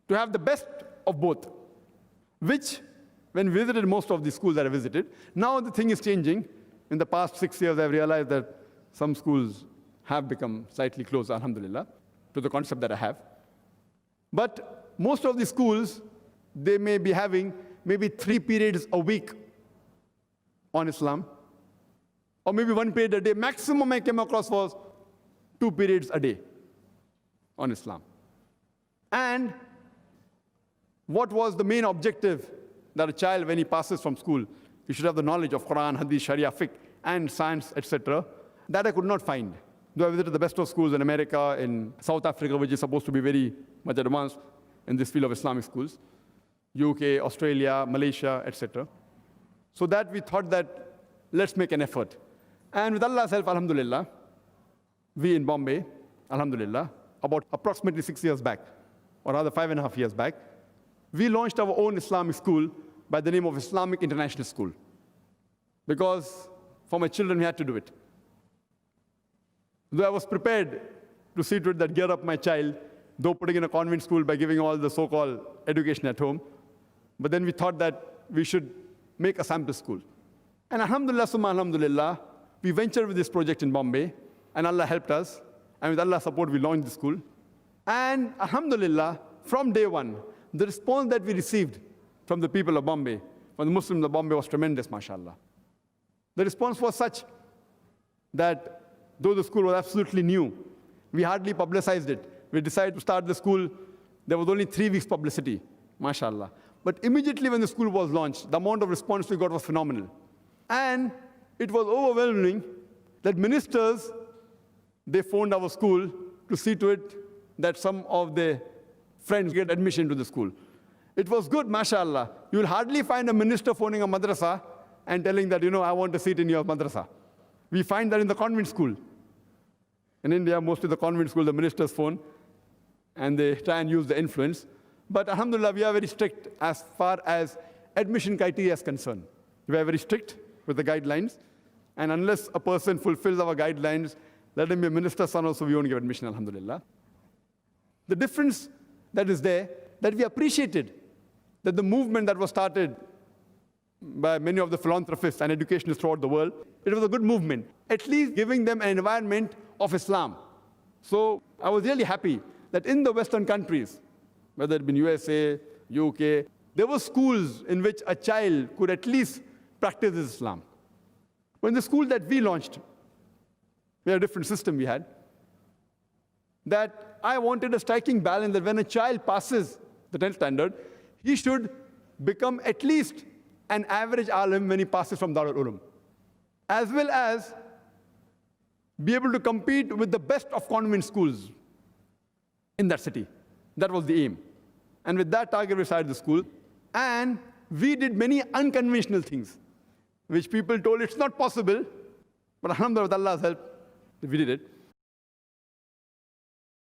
to have the best of both, which, when we visited most of the schools that I visited, now the thing is changing. In the past 6 years, I've realized that some schools have become slightly closer, alhamdulillah, to the concept that I have. But most of the schools, they may be having maybe 3 periods a week on Islam, or maybe 1 period a day. Maximum I came across was 2 periods a day on Islam. And what was the main objective that a child, when he passes from school, he should have the knowledge of Quran, Hadith, Sharia, Fiqh, and science, etc. That I could not find. Though I visited the best of schools in America, in South Africa, which is supposed to be very much advanced in this field of Islamic schools, UK, Australia, Malaysia, etc. So that we thought that let's make an effort. And with Allah's help, alhamdulillah, we in Bombay, alhamdulillah, about approximately 6 years back, or rather 5.5 years back, we launched our own Islamic school by the name of Islamic International School. Because for my children, we had to do it. Though I was prepared to see to it that gear up my child, though putting in a convent school by giving all the so-called education at home, but then we thought that we should make a sample school. And alhamdulillah, summa alhamdulillah, we ventured with this project in Bombay, and Allah helped us. And with Allah's support, we launched the school. And alhamdulillah, from day one, the response that we received from the people of Bombay, from the Muslims of Bombay, was tremendous, mashallah. The response was such that though the school was absolutely new, we hardly publicized it. We decided to start the school. There was only 3 weeks publicity, mashallah. But immediately when the school was launched, the amount of response we got was phenomenal. And it was overwhelming that ministers, they phoned our school to see to it that some of their friends get admission to the school. It was good, mashallah. You will hardly find a minister phoning a madrasa and telling that, I want a seat in your madrasa. We find that in the convent school. In India, mostly the convent school, the ministers phone, and they try and use the influence. But alhamdulillah, we are very strict as far as admission criteria is concerned. We are very strict with the guidelines. And unless a person fulfills our guidelines, let him be a minister's son also, we won't give admission, alhamdulillah. The difference that is there, that we appreciated that the movement that was started by many of the philanthropists and educationists throughout the world, it was a good movement, at least giving them an environment of Islam. So I was really happy that in the Western countries, whether it be USA, UK, there were schools in which a child could at least practice Islam. But in the school that we launched, we had a different system we had, that I wanted a striking balance that when a child passes the 10th standard, he should become at least an average alim when he passes from Darul Ulum, as well as be able to compete with the best of convent schools in that city. That was the aim. And with that target, we started the school. And we did many unconventional things, which people told it's not possible. But alhamdulillah, with Allah's help, we did it.